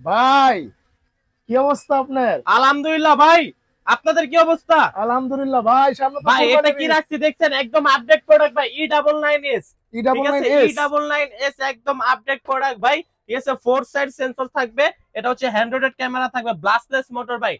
ভাই কি অবস্থা আপনার? আলহামদুলিল্লাহ ভাই, আপনাদের কি অবস্থা? আলহামদুলিল্লাহ ভাই, সামনে তো ভাই এটা কি রাখছি দেখছেন, একদম আপডেট প্রোডাক্ট ভাই, E99S। ঠিক আছে, E99S একদম আপডেট প্রোডাক্ট ভাই। ঠিক আছে, 4 সাইড সেন্সর থাকবে, এটা হচ্ছে হ্যান্ড রোটেড ক্যামেরা থাকবে, ব্লাস্টলেস মোটর ভাই,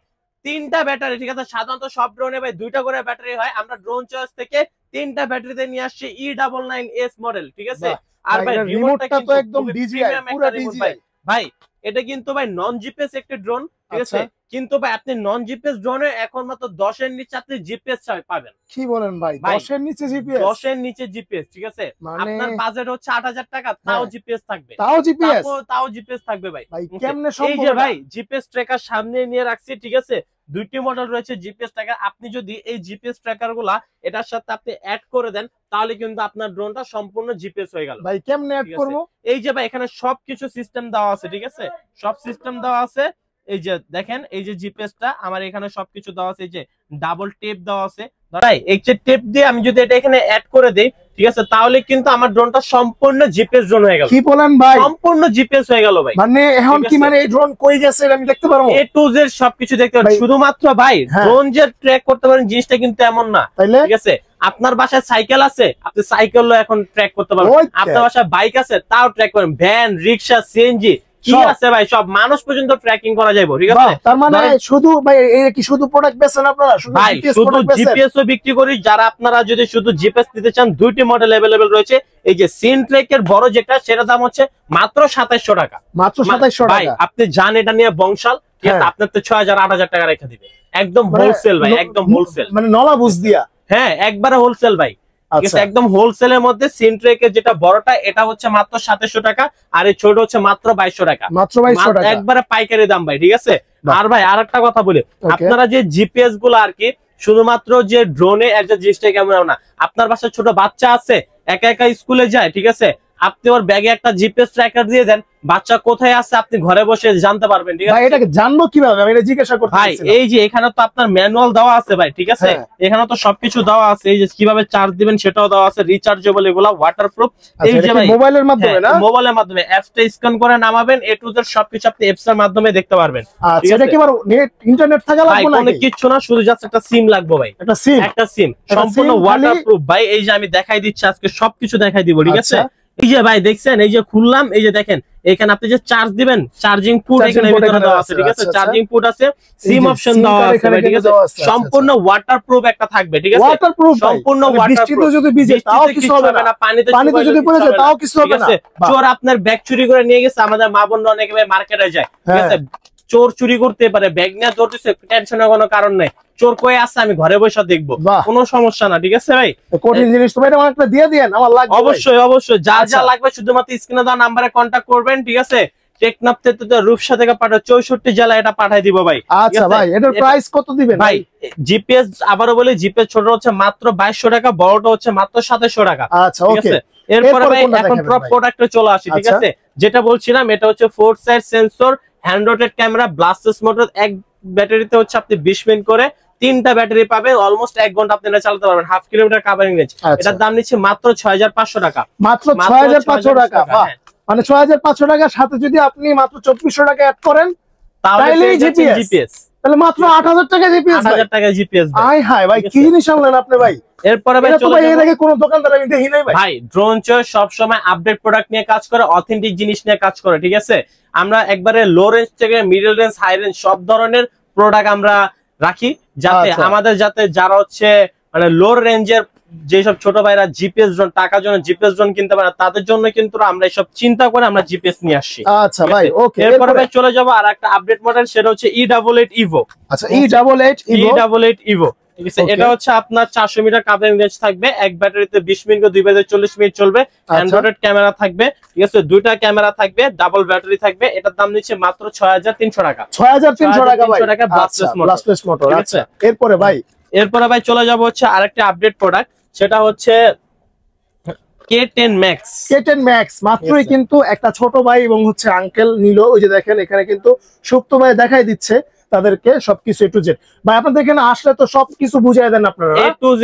3টা ব্যাটারি। ঠিক আছে, সাধারণত সব ড্রোনে ভাই 2টা করে ব্যাটারি হয়, আমরা ড্রোন চয়েস থেকে 3টা ব্যাটারিতে নিয়ে আসছি E99S মডেল। ঠিক আছে, আর ভাই রিমোটটা তো একদম ডিজিআই, পুরো ডিজিআই ভাই। এটা কিন্তু ভাই নন জিপিএস একটা ড্রোন। ঠিক আছে, কিন্তু ভাই আপনি নন জিপিএস ড্রোনে এখন মাত্র 10 এর নিচে আপনি জিপিএস পাবেন। কি বলেন ভাই, 10 এর নিচে জিপিএস? 10 এর নিচে জিপিএস। ঠিক আছে, আপনার বাজেট হচ্ছে 8000 টাকা, তাও জিপিএস থাকবে। তাও জিপিএস থাকবে ভাই। কেমনে সম্ভব? এই যে ভাই জিপিএস ট্র্যাকার সামনে নিয়ে রাখছি। ঠিক আছে, দুইটি মডেল রয়েছে জিপিএস ট্র্যাকার। আপনি যদি এই জিপিএস ট্র্যাকার গুলা এটার সাথে আপনি অ্যাড করে দেন, তাহলে কিন্তু আপনার ড্রোনটা সম্পূর্ণ জিপিএস হয়ে গেল। ভাই কেমনে অ্যাড করব? এই যে ভাই এখানে সবকিছু সিস্টেম দেওয়া আছে। ঠিক আছে, সব সিস্টেম দেওয়া আছে। এই যে দেখেন, এই যে জিপিএসটা আমার এখানে সবকিছু দেওয়া আছে। এই যে ডাবল টেপ দেওয়া আছে ভাই, এই যে টেপ দিয়ে আমি যদি এটা এখানে অ্যাড করে দেই, ঠিক আছে, তাহলে কিন্তু আমার ড্রোনটা সম্পূর্ণ জিপিএস ড্রোন হয়ে গেল। কি বলেন ভাই, সম্পূর্ণ জিপিএস হয়ে গেল ভাই। মানে এখন কি মানে এই ড্রোন কই গেছে আমি দেখতে পারবো? A to Z সবকিছু দেখতে পারবেন। শুধুমাত্র ভাই ড্রোন যে ট্র্যাক করতে পারেন জিনিসটা কিন্তু এমন না। ঠিক আছে, আপনার বাসায় সাইকেল আছে, আপনি সাইকেলও এখন ট্র্যাক করতে পারবেন। আপনার বাসায় বাইক আছে, তাও ট্র্যাক করেন। ভ্যান, রিকশা, সিএনজি কি আছে ভাই, সব মানুষ পর্যন্ত ট্র্যাকিং করা যাবে। ঠিক আছে, তার মানে শুধু ভাই এই কি শুধু প্রোডাক্ট বেচেন আপনারা? ভাই শুধু জিপিএস ও বিক্রি করি। যারা আপনারা যদি শুধু জিপিএস নিতে চান, দুইটি মডেল अवेलेबल রয়েছে। এই যে সিনট্রেকের বড় যেটা, সেটা দাম হচ্ছে মাত্র 2700 টাকা। মাত্র 2700 টাকা। ভাই আপনি জান এটা নিয়ে বংশাল, ঠিক আছে, আপনার তো 6000 8000 টাকা রেখে দিবে। একদম হোলসেল ভাই, একদম হোলসেল, মানে নলা বুঝ দিয়া। হ্যাঁ, একবারে হোলসেল ভাই। ঠিক আছে, একদম হোলসেলের মধ্যে সিনট্রেকের যেটা বড়টা, এটা হচ্ছে মাত্র 2700 টাকা, আর এই ছোট হচ্ছে মাত্র 2200 টাকা। মাত্র 2200 টাকা, একবারে পাইকারি দাম ভাই। ঠিক আছে, আর ভাই আরেকটা কথা বলি, আপনারা যে জিপিএস গুলো আর কি শুধুমাত্র যে ড্রোনে একটা জিনিসটা কেমন না, আপনার বাসায় ছোট বাচ্চা আছে, একা একা স্কুলে যায়, ঠিক আছে, আপনি ওর ব্যাগে একটা জিপিএস ট্র্যাকার দিয়ে দেন, বাচ্চা কোথায় আছে আপনি ঘরে বসে জানতে পারবেন। ঠিক আছে, ভাই এটাকে জানবো কিভাবে, আমি এটা জিজ্ঞাসা করতে ভাই। এই যে এখানে তো আপনার ম্যানুয়াল দেওয়া আছে ভাই। ঠিক আছে, এখানে তো সবকিছু দেওয়া আছে। এই যে কিভাবে চার্জ দিবেন সেটাও দেওয়া আছে, রিচার্জেবল, এগুলা ওয়াটারপ্রুফ। এই যে ভাই মোবাইলের মাধ্যমে না, মোবাইলের মাধ্যমে অ্যাপসটা স্ক্যান করে নামাবেন, A to Z সবকিছু আপনি অ্যাপস এর মাধ্যমে দেখতে পারবেন। আচ্ছা, এটা কি আবার নেট ইন্টারনেট থাকা লাগবে না? কোনো কিছু না, শুধু জাস্ট একটা সিম লাগবে ভাই। একটা সিম সম্পূর্ণ ওয়াটারপ্রুফ ভাই। এই যে আমি দেখাই দিচ্ছি, আজকে সবকিছু দেখাই দিব। ঠিক আছে, এই যে ভাই দেখছেন, এই যে খুললাম, এই যে দেখেন এখানে আপনি যে চার্জ দিবেন, চার্জিং পোর্ট এখানে ভিতরে দেওয়া আছে। ঠিক আছে, চার্জিং পোর্ট আছে, সিম অপশন দেওয়া আছে। ঠিক আছে, সম্পূর্ণ ওয়াটারপ্রুফ একটা থাকবে। ঠিক আছে, সম্পূর্ণ ওয়াটারপ্রুফ। যদি ভিজে তাও কিছু হবে না, পানিতে যদি পড়ে যায় তাও কিছু হবে না। চোর আপনার ব্যাগ চুরি করে নিয়ে গেছে, আমাদের মা বোনরা অনেকে ভাই মার্কেটে যায়, ঠিক আছে, চোর চুরি করতে পারে, ব্যাগ নিয়ে ধরতেছে, টেনশনের কোনো কারণ নাই। চোর কই আছে আমি ঘরে বসে দেখবো, কোনো সমস্যা না। ঠিক আছে ভাই, কঠিন জিনিস তো ভাই, এটা একটা দিয়ে দেন, আমার লাগবে। অবশ্যই অবশ্যই, যা যা লাগবে শুধুমাত্র স্ক্রিনে দেওয়া নাম্বারে কন্টাক্ট করবেন। ঠিক আছে, টেকনাফ থেকে রূপসা থেকে পাঠায় 64 জেলা এটা পাঠাই দিব ভাই। আচ্ছা ভাই, এটার প্রাইস কত দিবেন ভাই? জিপিএস আবারও বলি, জিপিএস ছোট হচ্ছে মাত্র 2200 টাকা, বড়টা হচ্ছে মাত্র 2700 টাকা। আচ্ছা, ওকে। এরপরে ভাই এখন প্রোডাক্টে চলে আসি। ঠিক আছে, যেটা বলছিলাম এটা হচ্ছে 4 side sensor, hand রোটেড camera, ব্লাস্টলেস motor. এক ব্যাটারিতে হচ্ছে আপনি 20 মিনিট করে 3টা ব্যাটারি পাবেন, অলমোস্ট 1 ঘন্টা আপনি এটা চালাতে পারবেন, হাফ কিলোমিটার কভারিং রেঞ্জ। এটার দাম নিচ্ছে মাত্র 6500 টাকা। মাত্র 6500 টাকা, মানে 6500 টাকার সাথে যদি আপনি মাত্র 2400 টাকা অ্যাড করেন, তাহলে জিপিএস, তাহলে মাত্র 8000 টাকা জিপিএস। 8000 টাকা জিপিএস ভাই। আয় হায় ভাই, কি জিনিস আনলেন আপনি ভাই? এরপরে ভাই চলে এর আগে কোন দোকানদার আমি দেখি নাই ভাই। ভাই ড্রোন চয়েস সব সময় আপডেট প্রোডাক্ট নিয়ে কাজ করে, অথেন্টিক জিনিস নিয়ে কাজ করে। ঠিক আছে, আমরা একবারে লো রেঞ্জ থেকে মিডল রেঞ্জ, হাই রেঞ্জ সব ধরনের প্রোডাক্ট আমরা রাখি, যাতে আমাদের যারা হচ্ছে মানে লো রেঞ্জের যেসব ছোট ভাইরা জিপিএস ড্রোন টাকার জন্য জিপিএস ড্রোন কিনতে পারে, তাদের জন্য কিন্তু আমরা এসব চিন্তা করে আমরা জিপিএস নিয়ে আসছি। আচ্ছা ভাই, ওকে। এরপরে ভাই চলে যাবো আর একটা আপডেট মডেল, সেটা হচ্ছে E88 Evo। আচ্ছা, E88 Evo, ঠিক আছে, এটা হচ্ছে আপনার 400 মিটার কভারিং রেঞ্জ থাকবে, এক ব্যাটারিতে 20 মিনিট 2 বাজে 40 মিনিট চলবে, অ্যান্ড্রয়েড ক্যামেরা থাকবে। ঠিক আছে, দুইটা ক্যামেরা থাকবে, ডাবল ব্যাটারি থাকবে। এটার দাম নিচ্ছে মাত্র 6300 টাকা। 6300 টাকা ভাই, ব্লাস্টলেস মোটর। আচ্ছা, এরপরে ভাই চলে যাব হচ্ছে আরেকটা আপডেট প্রোডাক্ট, সেটা হচ্ছে K10 Max। K10 Max মাত্রই কিন্তু একটা ছোট ভাই এবং হচ্ছে আঙ্কেল নিল। ওই যে দেখেন এখানে কিন্তু সুপ্ত ভাই দেখাই দিচ্ছে তাদেরকে সবকিছু A to Z। ভাই আপনাদের এখানে আসলে তো সবকিছু বুঝাই দেন আপনারা। A to Z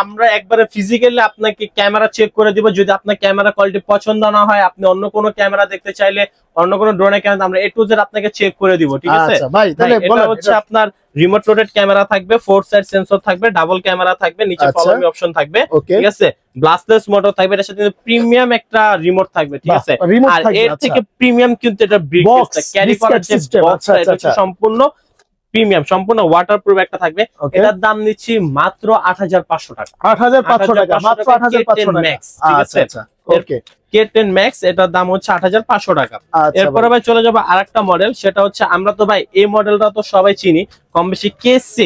আমরা একবারে ফিজিক্যালি আপনাকে ক্যামেরা চেক করে দিব। যদি আপনার ক্যামেরা কোয়ালিটি পছন্দ না হয়, আপনি অন্য কোনো ক্যামেরা দেখতে চাইলে, অন্য কোনো ড্রোনের ক্যামেরা, আমরা A to Z আপনাকে চেক করে দিব, ঠিক আছে? আচ্ছা ভাই তাহলে এটা হচ্ছে আপনার রিমোট রোটেট ক্যামেরা থাকবে, 4 সাইড সেন্সর থাকবে, ডাবল ক্যামেরা থাকবে, নিচে ফলো মি অপশন থাকবে, ঠিক আছে? ব্লাস্টলেস মোটর থাকবে, এর সাথে প্রিমিয়াম একটা রিমোট থাকবে, ঠিক আছে? আর এর থেকে প্রিমিয়াম কিন্তু এটা ব্রিকটা ক্যারি করার যে বক্সটা, এটা হচ্ছে সম্পূর্ণ প্রিমিয়াম, সম্পূর্ণ ওয়াটারপ্রুফ একটা থাকবে। এটার দাম নিচ্ছি মাত্র 8500 টাকা। 8500 টাকা, মাত্র 8500 টাকা, ঠিক আছে? ওকে, K10 Max এটার দাম হচ্ছে 8500 টাকা। এরপরে ভাই চলে যাবো আরেকটা মডেল, সেটা হচ্ছে আমরা তো ভাই এই মডেলটা তো সবাই চিনি কম বেশি, K6।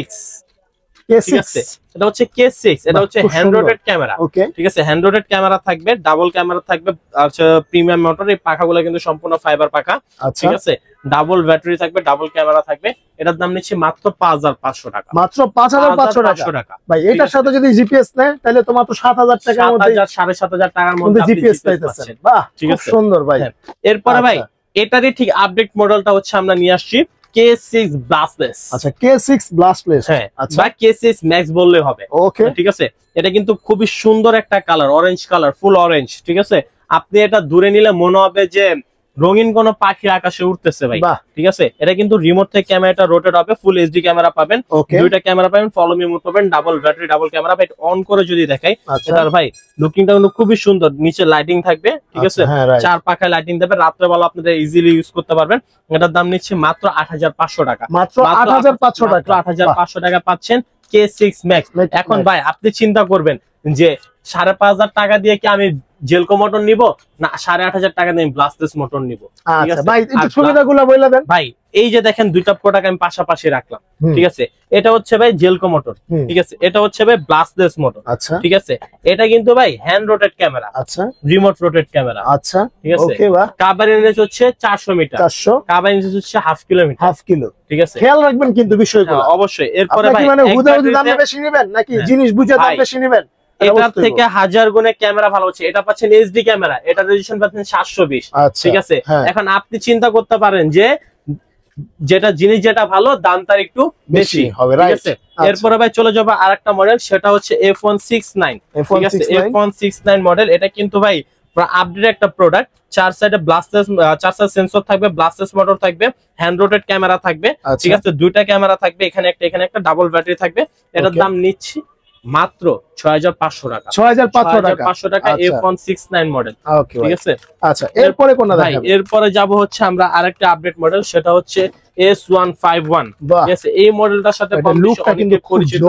ঠিক আছে, এটা হচ্ছে K6, এটা হচ্ছে হ্যান্ড রোটেট ক্যামেরা, ঠিক আছে? হ্যান্ড রোটেট ক্যামেরা থাকবে, ডাবল ক্যামেরা থাকবে, আচ্ছা প্রিমিয়াম মোটর। এই পাখাগুলো কিন্তু সম্পূর্ণ ফাইবার পাখা, ঠিক আছে? ডাবল ব্যাটারি থাকবে, ডাবল ক্যামেরা থাকবে। এটার দাম নিচ্ছি মাত্র 5500 টাকা। মাত্র 5500 টাকা। ভাই এটার সাথে যদি জিপিএস নেয় তাহলে তো মাত্র 7000 টাকার মধ্যে, 7500 টাকার মধ্যে জিপিএস পাইতেছেন। বাহ, ঠিক আছে, সুন্দর ভাই। এরপরে ভাই এটারই ঠিক আপডেট মডেলটা হচ্ছে আমরা নিয়ে আসছি K6 ব্লাস্টলেস। আচ্ছা, K6 ব্লাস্টলেস, হ্যাঁ, বা K6 Max বললে হবে, ওকে, ঠিক আছে? এটা কিন্তু খুবই সুন্দর একটা কালার, অরেঞ্জ কালার, ফুল অরেঞ্জ, ঠিক আছে? আপনি এটা দূরে নিলে মনে হবে যে রঙিন কোন পাখি আকাশে উঠতেছে ভাই, ঠিক আছে? এটা কিন্তু রিমোট থেকে ক্যামেরাটা রোটেট হবে, ফুল এইচডি ক্যামেরা পাবেন, দুইটা ক্যামেরা পাবেন, ফলো মি মোড পাবেন, ডাবল ব্যাটারি, ডাবল ক্যামেরা। ভাই অন করে যদি দেখাই, এটার ভাই লুকিংটা কিন্তু খুবই সুন্দর। নিচে লাইটিং থাকবে, ঠিক আছে? চার পাখায় লাইটিং দেবে, রাত্রে বেলা আপনারা ইজিলি ইউজ করতে পারবেন। এটার দাম নিচ্ছে মাত্র 8500 টাকা। মাত্র 8500 টাকা, 8500 টাকা পাচ্ছেন K6 Max। এখন ভাই আপনি চিন্তা করবেন যে 5500 টাকা দিয়ে কি আমি জেলকো মোটর নিব, না 8500 টাকা দিয়ে ব্লাস্টলেস মোটর নিব? ঠিক আছে ভাই, একটু সুবিধাগুলো বলে দেন ভাই। এই যে দেখেন দুইটা প্রোডাক্ট আমি পাশাপাশি রাখলাম, ঠিক আছে? এটা হচ্ছে ভাই জেলকো মোটর, ঠিক আছে? এটা হচ্ছে ভাই ব্লাস্টলেস মোটর, আচ্ছা, ঠিক আছে? এটা কিন্তু ভাই হ্যান্ড রোটেট ক্যামেরা, আচ্ছা, রিমোট রোটেট ক্যামেরা, আচ্ছা, ঠিক আছে? কাভারেজ রেঞ্জ হচ্ছে 400 মিটার, 400, কাভারেজ রেঞ্জ হচ্ছে হাফ কিলোমিটার, হাফ কিলো, ঠিক আছে? খেয়াল রাখবেন কিন্তু বিষয়গুলো অবশ্যই। এরপরে ভাই মানে হুদাহুদি দাম বেশি নেবেন নাকি জিনিস বুঝে দাম বেশি নেবেন? এটার থেকে 1000 গুণে ক্যামেরা ভালো হচ্ছে। এটা পাচ্ছেন এইচডি ক্যামেরা, এটা রেজোলিউশন পাচ্ছেন 720, ঠিক আছে? এখন আপনি চিন্তা করতে পারেন যে যেটা জিনিস যেটা ভালো, দাম তার একটু বেশি হবে, ঠিক আছে? এরপরে ভাই চলে যাবো আরেকটা মডেল, সেটা হচ্ছে F169, ঠিক আছে? F169 model. এটা কিন্তু ভাই আপডেট একটা প্রোডাক্ট। 4 সাইডে ব্লাস্টলেস, 4 সাইড সেন্সর থাকবে, ব্লাস্টলেস মোটর থাকবে, হ্যান্ড রোটেট ক্যামেরা থাকবে, ঠিক আছে? দুইটা ক্যামেরা থাকবে, এখানে একটা ডাবল ব্যাটারি থাকবে। এটার দাম নিচ্ছি মাত্র 6500 টাকা। 6500 টাকা F169 মডেল, ঠিক আছে? আচ্ছা, এরপরে কোনটা দেখাবো? এরপরে যাব হচ্ছে আমরা আরেকটা আপডেট মডেল, সেটা হচ্ছে S151, ঠিক আছে? এই মডেলটার সাথে লুকটা কিন্তু পরিচিত।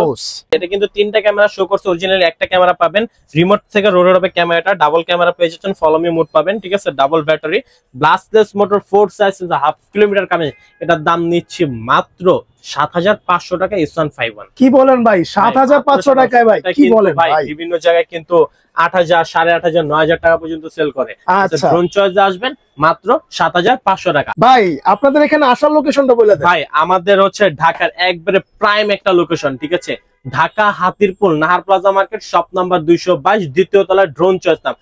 এটা কিন্তু তিনটা ক্যামেরা শো করছে, অরিজিনালি একটা ক্যামেরা পাবেন, রিমোট থেকে রোটেট হবে ক্যামেরাটা, ডাবল ক্যামেরা পেয়ে যাচ্ছেন, ফলো মি মোড পাবেন, ঠিক আছে? Double battery, ব্লাস্টলেস motor, 4 size, half kilometre কামে। এটার দাম নিচ্ছি মাত্র 7500 টাকা S151। কি বলেন ভাই, 7500 টাকায় ভাই? কি বলেন ভাই? বিভিন্ন জায়গায় কিন্তু 8000, 8500, 9000 টাকা পর্যন্ত সেল করে। আচ্ছা, ড্রোন চয়েসে আসবেন মাত্র 7500 টাকা। ভাই আপনাদের এখানে আসার লোকেশনটা বলে দেন। ভাই আমাদের হচ্ছে ঢাকার একবারে প্রাইম একটা লোকেশন, ঠিক আছে? Dhaka Hatirpool Nahar plaza market, shop number 222, দ্বিতীয় তলায়, ড্রোন চয়েস নাম।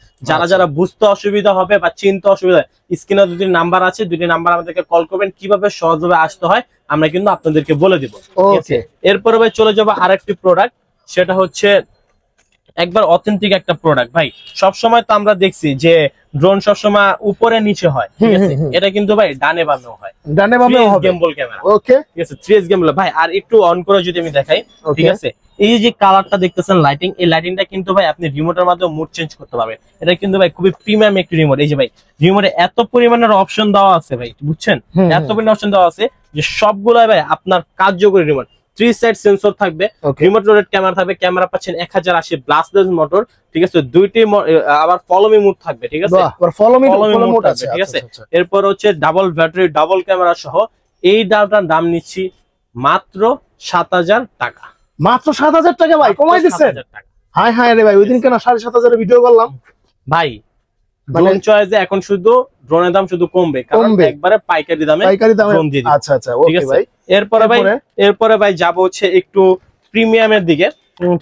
যারা বুঝতে অসুবিধা হবে বা চিনতে অসুবিধা, স্ক্রিনে দুটি নাম্বার আছে, দুটি নাম্বার আমাদেরকে কল করবেন, কিভাবে সহজভাবে আসতে হয় আমরা কিন্তু আপনাদেরকে বলে দিব, ঠিক আছে? এরপরে ভাই চলে যাবো আরেকটি প্রোডাক্ট, সেটা হচ্ছে একবার অথেন্টিক একটা প্রোডাক্ট। ভাই সবসময় তো আমরা দেখছি যে ড্রোন সবসময় উপরে নিচে হয়, ঠিক আছে? এটা কিন্তু ভাই ডানে বামেও হয়, ডানে বামেও হবে, গেমবল ক্যামেরা, ওকে, ঠিক আছে? 3S গেমবল। ভাই আর একটু অন করে যদি আমি দেখাই, ঠিক আছে? এই যে কালারটা দেখতেছেন লাইটিং, এই লাইটিংটা কিন্তু ভাই আপনি রিমোটের মাধ্যমে মুড চেঞ্জ করতে পারবেন। এটা কিন্তু ভাই খুবই প্রিমিয়াম একটি রিমোট। এই যে ভাই রিমোটে এত পরিমাণের অপশন দেওয়া আছে ভাই, বুঝছেন? এত পরিমাণ অপশন দেওয়া আছে যে সবগুলাই ভাই আপনার কার্যকরী রিমোট। 3 সাইড সেন্সর থাকবে, রিমোট রোটেট ক্যামেরা থাকবে, ক্যামেরা পাচ্ছেন 1080 ব্লাস্টলেস মোটর, ঠিক আছে? দুইটি আবার ফলো মি মোড থাকবে, ঠিক আছে? ফলো মি মোড আছে, ঠিক আছে? এরপর হচ্ছে ডাবল ব্যাটারি, ডাবল ক্যামেরা সহ এই ডাবটার দাম নিচ্ছি মাত্র 7000 টাকা। মাত্র 7000 টাকা ভাই কমাই দিচ্ছেন? হায় হায় রে ভাই, ওইদিন কেন 7500 ভিডিও করলাম ভাই। ড্রোন চয়েসে এখন শুধু ড্রোনের দাম শুধু কমবে, কারণ একবারে পাইকারি দামে ড্রোন দিয়ে দিই। আচ্ছা আচ্ছা, ওকে ভাই। এরপরে ভাই যাব হচ্ছে একটু প্রিমিয়ামের দিকে,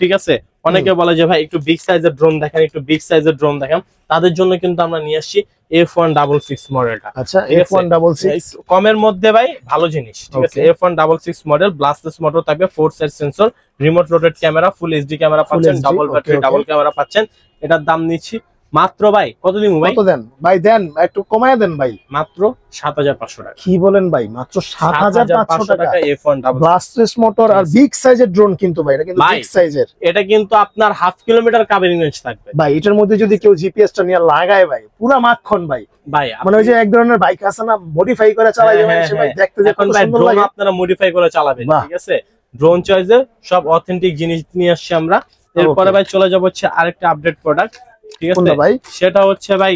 ঠিক আছে? অনেকে বলে যে ভাই একটু বিগ সাইজের ড্রোন দেখেন, একটু বিগ সাইজের ড্রোন দেখেন, তাদের জন্য কিন্তু আমরা নিয়ে আসছি F166 মডেলটা। আচ্ছা, F166 কমের মধ্যে ভাই ভালো জিনিস, ঠিক আছে। F166 মডেল, ব্লাস্টলেস মোটর থাকবে, 4 side sensor, remote rotate camera, full HD camera পাচ্ছেন, ডাবল ব্যাটারি ডাবল ক্যামেরা পাচ্ছেন। এটার দাম নিচ্ছি মাত্র ভাই কত দিন ভাই? কত দেন ভাই? দেন একটু কমায় দেন ভাই। মাত্র 7500 টাকা। কি বলেন ভাই? মাত্র 7500 টাকা F1 ব্লাস্টলেস মোটর আর বিগ সাইজের ড্রোন কিন্তু ভাই, এটা কিন্তু বিগ সাইজের। এটা কিন্তু আপনার 1/2 কিলোমিটার কাভারিং রেঞ্জ থাকবে ভাই। এটার মধ্যে যদি কেউ জিপিএস টা নিয়ে লাগায় ভাই, পুরো মাখন ভাই। ভাই মানে ওই যে এক ধরনের বাইক আছে না, মডিফাই করে চালায় ভাই, দেখতে যে কত সুন্দর লাগে। আপনারা মডিফাই করে চালাবেন, ঠিক আছে। ড্রোন চয়েসের সব অথেন্টিক জিনিস নিয়ে আসছি আমরা। এরপরে ভাই চলে যাব হচ্ছে আরেকটা আপডেট প্রোডাক্ট, ঠিক আছে ভাই। সেটা হচ্ছে ভাই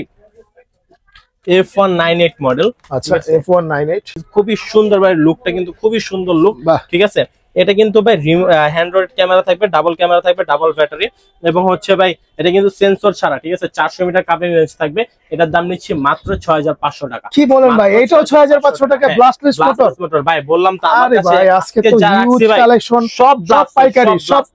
F198 মডেল। আচ্ছা, F198 খুবই সুন্দর ভাই, লুকটা কিন্তু খুবই সুন্দর লুক, ঠিক আছে। এটা কিন্তু ভাই হ্যান্ড্রয়েড ক্যামেরা থাকবে, ডাবল ক্যামেরা থাকবে, ডাবল ব্যাটারি, এবং হচ্ছে ভাই এটা কিন্তু সেন্সর ছাড়া, ঠিক আছে। 400 মিটার কাভারিং রেঞ্জ থাকবে। এটার দাম নিচ্ছি মাত্র 6500 টাকা। কি বলেন ভাই? এটাও 6500 টাকা ব্লাস্টলেস মোটর ভাই। বললাম তো আরে ভাই আজকে তো হিউজ কালেকশন, সব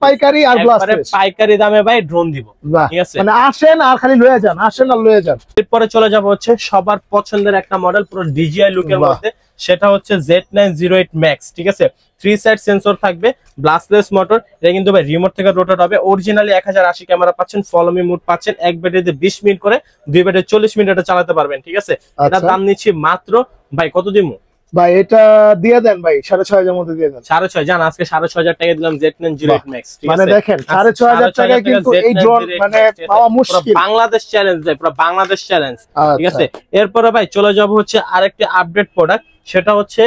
পাইকারি আর ব্লাস্টলেস পাইকারি দামে ভাই ড্রোন দিব, ঠিক আছে। মানে আসেন আর খালি লয়ে যান, আসেন আর লয়ে যান। এরপরে চলে যাব হচ্ছে সবার পছন্দের একটা মডেল, পুরো ডিজিআই লুকের মধ্যে, সেটা হচ্ছে Z908 Max, ঠিক আছে। 3 সাইড সেন্সর থাকবে, ব্লাস্টলেস মোটর। এটা কিন্তু ভাই রিমোট থেকে রোটেট হবে। অরিজিনালি 1080 ক্যামেরা পাচ্ছেন, ফলো মি মোড পাচ্ছেন। এক ব্যাটারিতে 20 মিনিট করে, দুই ব্যাটারি 40 মিনিট এটা চালাতে পারবেন, ঠিক আছে। এটার দাম নিচ্ছি মাত্র ভাই কত দিমু ভাই? এটা দিয়ে দেন ভাই 6500 এর মধ্যে দিয়ে দেন। 6500 জান, আজকে 6500 টাকা দিলাম Z908 Max, ঠিক আছে। মানে দেখেন 6500 টাকা কিন্তু এই ড্রোন মানে পাওয়া মুশকিল। বাংলাদেশ চ্যালেঞ্জ ভাই, পুরো বাংলাদেশ চ্যালেঞ্জ, ঠিক আছে। এরপরে ভাই চলে যাব হচ্ছে আরেকটা আপডেট প্রোডাক্ট, সেটা হচ্ছে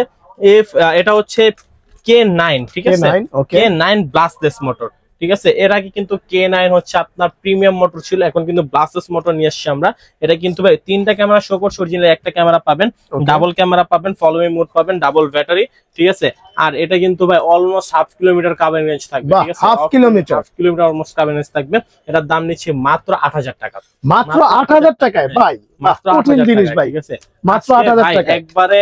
এটা হচ্ছে K9, ঠিক আছে। K9 ব্লাস্টলেস মোটর, ঠিক আছে। এর আগে কিন্তু K9 হচ্ছে আপনার প্রিমিয়াম মোটর ছিল, এখন কিন্তু ব্লাস্টলেস মোটর নিয়ে আসছি আমরা। এটা কিন্তু ভাই 3টা ক্যামেরা শো করছে, অরিজিনাল একটা ক্যামেরা পাবেন, ডাবল ক্যামেরা পাবেন, ফলো মি মোড পাবেন, ডাবল ব্যাটারি, ঠিক আছে। আর এটা কিন্তু ভাই অলমোস্ট 1/2 কিলোমিটার কাভারিং রেঞ্জ থাকবে, ঠিক আছে। 1/2 কিলোমিটার অলমোস্ট কাভারিং রেঞ্জ থাকবে। এটার দাম নিচ্ছে মাত্র 8000 টাকা। মাত্র 8000 টাকায় ভাই, মাত্র 8000 জিনিস ভাই, ঠিক আছে। মাত্র 8000 টাকা, একবারে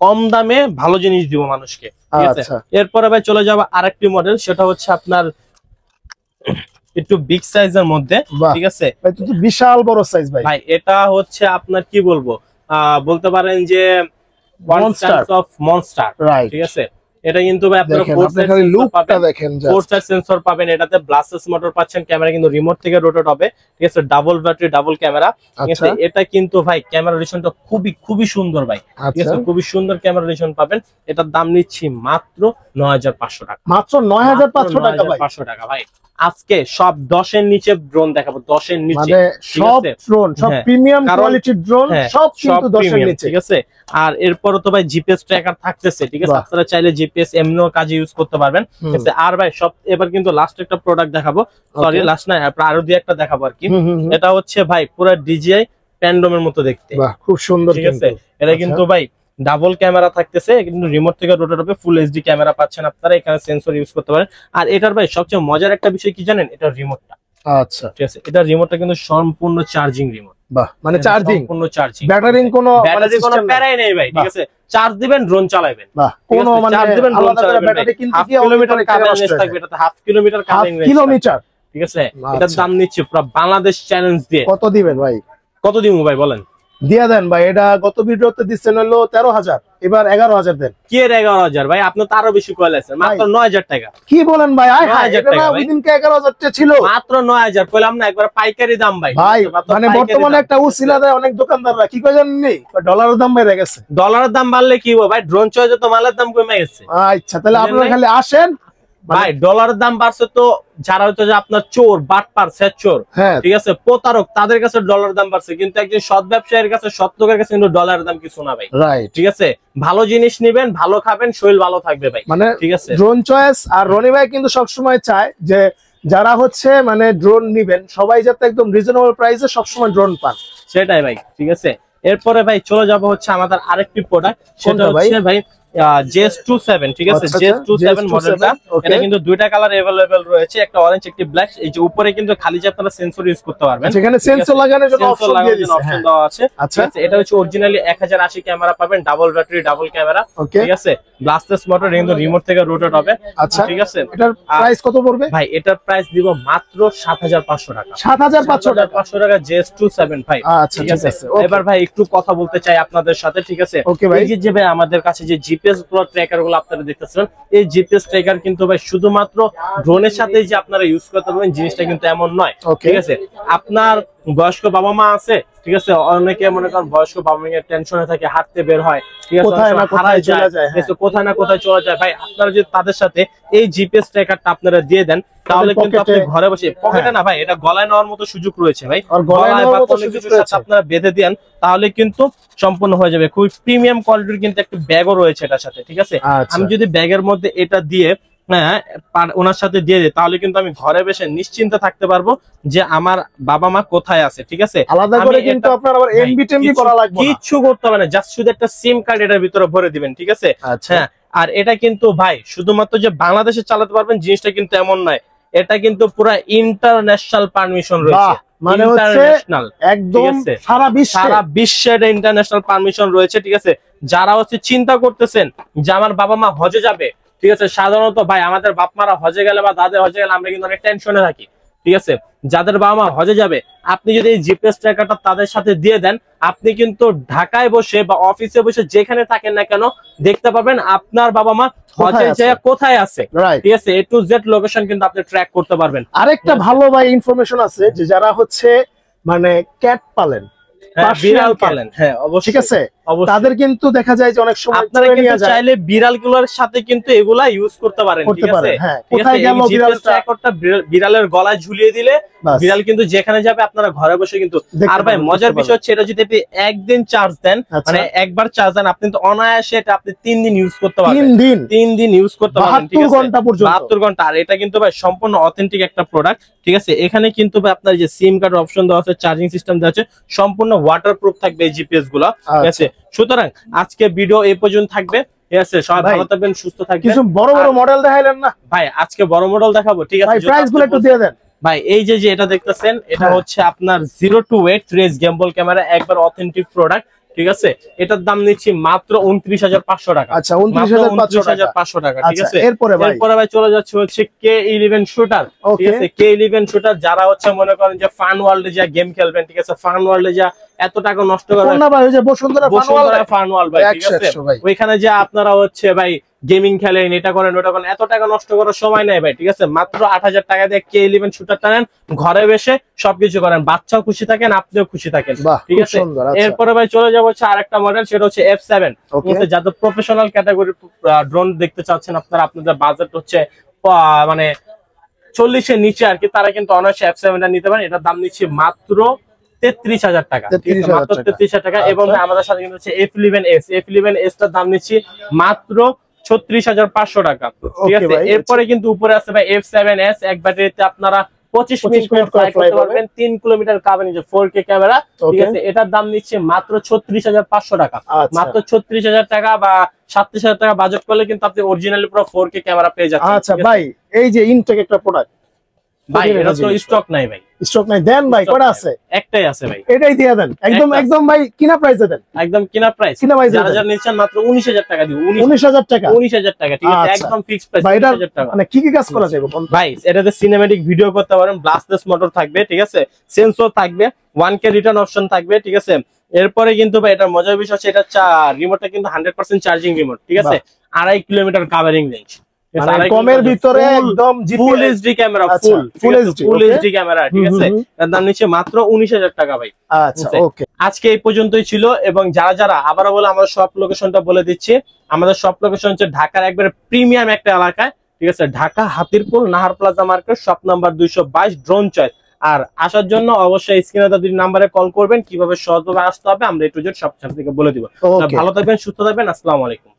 কম দামে ভালো জিনিস দিব মানুষকে, ঠিক আছে। এরপরে ভাই চলে যাব আরেকটি মডেল, সেটা হচ্ছে আপনার একটু বিগ সাইজের মধ্যে, ঠিক আছে। এটা তো বিশাল বড় সাইজ ভাই। ভাই এটা হচ্ছে আপনার কি বলবো, বলতে পারেন যে মনস্টার, ঠিক আছে। এটা কিন্তু ভাই আপনারা 4 সাইড সেন্সর পাবেন, এটাতে ব্লাস্টলেস মোটর পাচ্ছেন, ক্যামেরা কিন্তু রিমোট থেকে রোটেট হবে, ঠিক আছে। ডাবল ব্যাটারি, ডাবল ক্যামেরা, ঠিক আছে। এটা কিন্তু ভাই ক্যামেরা রেজোলিউশনটা খুবই সুন্দর ভাই, ঠিক আছে। খুবই সুন্দর ক্যামেরা রেজোলিউশন পাবেন। এটার দাম নিচ্ছি মাত্র 9500 টাকা। মাত্র 9500 টাকা ভাই। 500 টাকা ভাই। আজকে সব 10 এর নিচে ড্রোন দেখাবো, 10 এর নিচে, মানে সব ড্রোন, সব প্রিমিয়াম কোয়ালিটির ড্রোন, সব কিন্তু 10 এর নিচে, ঠিক আছে। আর এরপরও তো ভাই জিপিএস ট্র্যাকার থাকতেছে, ঠিক আছে। আপনারা চাইলে জিপিএস এমনিও কাজে ইউজ করতে পারবেন, ঠিক আছে। আর ভাই সব এবার কিন্তু লাস্ট একটা প্রোডাক্ট দেখাবো, সরি লাস্ট না, আরো দুই একটা দেখাবো আর কি। এটা হচ্ছে ভাই পুরো ডিজিআই প্যান্ডোমের মতো দেখতে, খুব সুন্দর, ঠিক আছে। এটা কিন্তু ভাই ডাবল ক্যামেরা থাকতেছে, কিন্তু রিমোট থেকে রোটেট হবে, ফুল এইচডি ক্যামেরা পাচ্ছেন আপনারা, এখানে সেন্সর ইউজ করতে পারেন। আর এটার ভাই সবচেয়ে মজার একটা বিষয় কি জানেন? এটা রিমোটটা, আচ্ছা, ঠিক আছে। এটা রিমোটটা কিন্তু সম্পূর্ণ চার্জিং রিমোট, মানে চার্জিং, সম্পূর্ণ চার্জিং, ব্যাটারিং কোনো প্যারাই নেই ভাই, ঠিক আছে। চার্জ দিবেন, ড্রোন চালাবেন, কোনো মানে চার্জ দিবেন, ড্রোন চালাবেন। ব্যাটারি কিন্তু 1/2 কিলোমিটার কাভারিং রেঞ্জ থাকবে, এটাতে 1/2 কিলোমিটার কাভারিং রেঞ্জ, ঠিক আছে। এটার দাম নিচ্ছে পুরো বাংলাদেশ চ্যালেঞ্জ দিয়ে। কত দিবেন ভাই? কত দিমু ভাই বলেন? দিয়ে দেন ভাই। এটা গত ভিডিওতে দিচ্ছেন হলো 13000, এবার 11000 দেন। কি এর 11000 ভাই? আপনি তো আরো বেশি কইলেছেন, মাত্র 9000 টাকা। কি বলেন ভাই? 9000 টাকা ওইদিনকে 11000 টা ছিল, মাত্র 9000 কইলাম না, একবার পাইকারি দাম ভাই। ভাই মানে বর্তমানে একটা উসিলা দেয় অনেক দোকানদাররা, কি কয় জানেন নি? ডলারের দাম বেড়ে গেছে। ডলারের দাম বাড়লে কি হবে ভাই? ড্রোন চয়েসে তো মালের দাম কমে গেছে। আচ্ছা, তাহলে আপনারা খালি আসেন ভাই। ডলারের দাম বাড়ছে তো যারা হয়তো যে আপনার চোর, বাটপার, সেচোর, ঠিক আছে, প্রতারক, তাদের কাছে ডলারের দাম বাড়ছে, কিন্তু একজন সৎ ব্যবসায়ীর কাছে, সৎ লোকের কাছে কিন্তু ডলারের দাম কিছু না ভাই, ঠিক আছে। ভালো জিনিস নিবেন, ভালো খাবেন, শরীর ভালো থাকবে ভাই, মানে ঠিক আছে। ড্রোন চয়েস আর রনি ভাই কিন্তু সবসময় চায় যে যারা হচ্ছে মানে ড্রোন নিবেন সবাই যাতে একদম রিজনেবল প্রাইসে সবসময় ড্রোন পান, সেটাই ভাই, ঠিক আছে। এরপরে ভাই চলে যাব হচ্ছে আমাদের আরেকটি প্রোডাক্ট, সেটা হচ্ছে ভাই JS27 ঠিক আছে, JS27 মডেলটা। এটা কিন্তু দুইটা কালার अवेलेबल রয়েছে, একটা অরেঞ্জ একটা ব্ল্যাক। এই যে উপরে কিন্তু খালি যে আপনারা সেন্সর ইউজ করতে পারবেন, এখানে সেন্সর লাগানোর জন্য অপশন দেওয়া আছে। ঠিক আছে, এটা হচ্ছে অরিজিনালি 1080 ক্যামেরা পাবেন, ডাবল ব্যাটারি ডাবল ক্যামেরা। ঠিক আছে, ব্লাস্টলেস মোটর, কিন্তু রিমোট থেকে রোটেট হবে। আচ্ছা, ঠিক আছে। এটার প্রাইস কত পড়বে ভাই? এটার প্রাইস দিব মাত্র 7500 টাকা। 7500 টাকা JS27 ভাই। আচ্ছা, ঠিক আছে। এবার ভাই একটু কথা বলতে চাই আপনাদের সাথে। ঠিক আছে, এই যে ভাই আমাদের কাছে যে জিপিএস ট্র্যাকার গুলো আপনারা দেখতেছেন, এই জিপিএস ট্র্যাকার কিন্তু ভাই শুধুমাত্র ড্রোনের সাথে যে আপনারা ইউজ করতে পারবেন জিনিসটা কিন্তু এমন নয়। ঠিক আছে, আপনার বয়স্ক বাবা মা আছে, ঠিক আছে, অনেকে মনে করেন বয়স্ক বাবা মা টেনশনে থাকে, হাঁটতে বের হয়, ঠিক আছে, কোথায় না কোথায় চলে যায় ভাই, আপনারা যদি তাদের সাথে এই জিপিএস ট্র্যাকারটা আপনারা দিয়ে দেন, তাহলে কিন্তু আপনি ঘরে বসে, পকেটে না ভাই, এটা গলায় নেওয়ার মতো সুযোগ রয়েছে ভাই, গলায় বা কোনো কিছুর সাথে আপনারা বেঁধে দেন, তাহলে কিন্তু সম্পূর্ণ হয়ে যাবে। খুবই প্রিমিয়াম কোয়ালিটির কিন্তু একটা ব্যাগও রয়েছে এটার সাথে। ঠিক আছে, আমি যদি ব্যাগের মধ্যে এটা দিয়ে ওনার সাথে দিয়ে দেয়, তাহলে কিন্তু আমি ঘরে বসে নিশ্চিন্তে থাকতে পারবো যে আমার বাবা মা কোথায় আছে। ঠিক আছে, আলাদা করে কিন্তু আপনার আবার এমবি টেমবি করা লাগবে না, কিছু করতে হবে না, জাস্ট শুধু একটা সিম কার্ড এটার ভিতরে ভরে দিবেন। ঠিক আছে, হ্যাঁ। আর এটা কিন্তু ভাই শুধুমাত্র যে বাংলাদেশে চালাতে পারবেন জিনিসটা কিন্তু এমন নয়, এটা কিন্তু পুরো ইন্টারন্যাশনাল পারমিশন রয়েছে, মানে হচ্ছে একদম সারা বিশ্বে ইন্টারন্যাশনাল পারমিশন রয়েছে। ঠিক আছে, যারা হচ্ছে চিন্তা করতেছেন যে আমার বাবা মা হজে যাবে, ঠিক আছে, সাধারণত ভাই আমাদের বাপ মারা হজে গেলে বা দাদের হজে গেলে আমরা কিন্তু অনেক টেনশনে থাকি। ঠিক আছে, যাদের বাবা মা হজে যাবে, আপনি যদি এই জিপিএস ট্র্যাকারটা তাদের সাথে দিয়ে দেন, আপনি কিন্তু ঢাকায় বসে বা অফিসে বসে যেখানে থাকেন না কেন দেখতে পাবেন আপনার বাবা মা হজে যায় কোথায় আছে। ঠিক আছে, A to Z লোকেশন কিন্তু আপনি ট্র্যাক করতে পারবেন। আরেকটা ভালো ভাই ইনফরমেশন আছে, যে যারা হচ্ছে মানে ক্যাট পালেন, বিড়াল পালেন, হ্যাঁ অবশ্যই, ঠিক আছে, তাদের কিন্তু দেখা যায় যে অনেক সময় আপনারা কিন্তু চাইলে বিড়ালগুলোর সাথে কিন্তু এগুলা ইউজ করতে পারেন। ঠিক আছে, কোথায় গেল বিড়ালটা, বিড়ালের গলায় ঝুলিয়ে দিলে বিড়াল কিন্তু যেখানে যাবে আপনারা ঘরে বসে কিন্তু। আর ভাই মজার বিষয় হচ্ছে, এটা যদি আপনি একদিন চার্জ দেন, মানে একবার চার্জ দেন, আপনি তো অনায়াসে এটা আপনি 3 দিন ইউজ করতে পারবেন, 3 দিন ইউজ করতে পারবেন। ঠিক আছে, 72 ঘন্টা পর্যন্ত, 72 ঘন্টা। আর এটা কিন্তু ভাই সম্পূর্ণ অথেন্টিক একটা প্রোডাক্ট। ঠিক আছে, এখানে কিন্তু ভাই আপনার যে সিম কার্ড অপশন দেওয়া আছে, চার্জিং সিস্টেম দেওয়া আছে, সম্পূর্ণ ওয়াটারপ্রুফ থাকবে এই জিপিএস গুলো। ঠিক আছে, সুতরাং আজকে ভিডিও এই পর্যন্ত থাকবে। ঠিক আছে, সবাই ভালো থাকবেন, সুস্থ থাকবেন। কিছু বড় বড় মডেল দেখাইলেন না ভাই? আজকে বড় মডেল দেখাবো। ঠিক আছে, প্রাইস গুলো একটু দিয়ে দেন ভাই। এই যে এটা দেখতেছেন, এটা হচ্ছে আপনার 0 to 8 রেস গেম্বল ক্যামেরা, একবার অথেন্টিক প্রোডাক্ট। ঠিক আছে, এটার দাম নিচ্ছি মাত্র 29500 টাকা। আচ্ছা, 29500 টাকা। ঠিক আছে, এরপরে ভাই চলে যাচ্ছে হচ্ছে K11 শুটার। ঠিক আছে, K11 শুটার যারা হচ্ছে মনে করেন যে ফান ওয়ার্ল্ডে যা গেম খেলবেন, ঠিক আছে, ফান ওয়ার্ল্ডে যা এত টাকা নষ্ট করেন না ভাই, ওই যে বসুন্ধরা ফান ওয়ার্ল্ড ভাই, ঠিক আছে, ওইখানে যে আপনারা হচ্ছে ভাই গেমিং খেলেন, এটা করেন ওটা করেন, এত টাকা নষ্ট করার সময় নাই ভাই। ঠিক আছে, মাত্র 8000 টাকা দিয়ে K11 শুটারটা নেন, ঘরে বসে সবকিছু করেন, বাচ্চাও খুশি থাকেন, আপনিও খুশি থাকেন। ঠিক আছে, এরপরে ভাই চলে যাবো হচ্ছে আরেকটা মডেল, সেটা হচ্ছে F7। ঠিক আছে, যাদের প্রফেশনাল ক্যাটাগরি ড্রোন দেখতে চাচ্ছেন আপনারা, আপনাদের বাজেট হচ্ছে মানে 40 এর নিচে আর কি, তারা কিন্তু অনায়াসে F7 টা নিতে পারেন। এটার দাম নিচ্ছি মাত্র 33000 টাকা। মাত্র 33000 টাকা। এবং আমাদের সাথে কিন্তু হচ্ছে F11S টার দাম নিচ্ছি মাত্র 36500 টাকা। ঠিক আছে, এরপরে কিন্তু উপরে আছে ভাই F7S, এক ব্যাটারিতে আপনারা 25 মিনিট ফ্লাই করতে পারবেন, 3 কিলোমিটার কাভারেজ, 4K ক্যামেরা। ঠিক আছে, এটার দাম নিচ্ছে মাত্র 36500 টাকা। মাত্র 36000 টাকা বা 37000 টাকা বাজেট করলে কিন্তু আপনি অরিজিনালি পুরো 4K ক্যামেরা পেয়ে যাচ্ছেন। আচ্ছা ভাই, এই যে ইনটেক একটা প্রোডাক্ট ভাই, এটা তো স্টক নাই ভাই, স্টক নাই। দেন ভাই, কটা আছে? একটাই আছে ভাই, এটাই দিয়ে দেন একদম ভাই, কিনা প্রাইসে দেন, একদম কিনা প্রাইস। যারা যারা নিচ্ছেন মাত্র 19000 টাকা দিও, 19000 টাকা, 19000 টাকা। ঠিক আছে, একদম ফিক্সড প্রাইস 19000 টাকা। মানে কি কি কাজ করা যাবে ভাই? এটাতে সিনেম্যাটিক ভিডিও করতে পারেন, ব্লাস্টলেস মোটর থাকবে, ঠিক আছে, সেন্সর থাকবে, 1K রিটার্ন অপশন থাকবে। ঠিক আছে, এরপরে কিন্তু ভাই এটার মজার বিষয় হচ্ছে, এটা রিমোটটা কিন্তু 100% চার্জিং রিমোট। ঠিক আছে, 2.5 কিলোমিটার কাভারিং রেঞ্জ, কমের ভিতরে একদম full HD camera, full HD camera. ঠিক আছে, এর দাম নিচ্ছে মাত্র 19000 টাকা ভাই। আচ্ছা, ওকে, আজকে এই পর্যন্তই ছিল। এবং যারা যারা আবারও বলে আমাদের শপ লোকেশনটা বলে দিচ্ছি, আমাদের শপ লোকেশন হচ্ছে ঢাকার একবারে প্রিমিয়াম একটা এলাকায়। ঠিক আছে, Dhaka Hatirpool Nahar plaza market, shop number 222, drone choice. আর আসার জন্য অবশ্যই স্ক্রিনে দুই নাম্বারে কল করবেন, কিভাবে সহজভাবে আসতে হবে আমরা A to Z সব থেকে বলে দিব। ভালো থাকবেন, সুস্থ থাকবেন, আসসালামু আলাইকুম।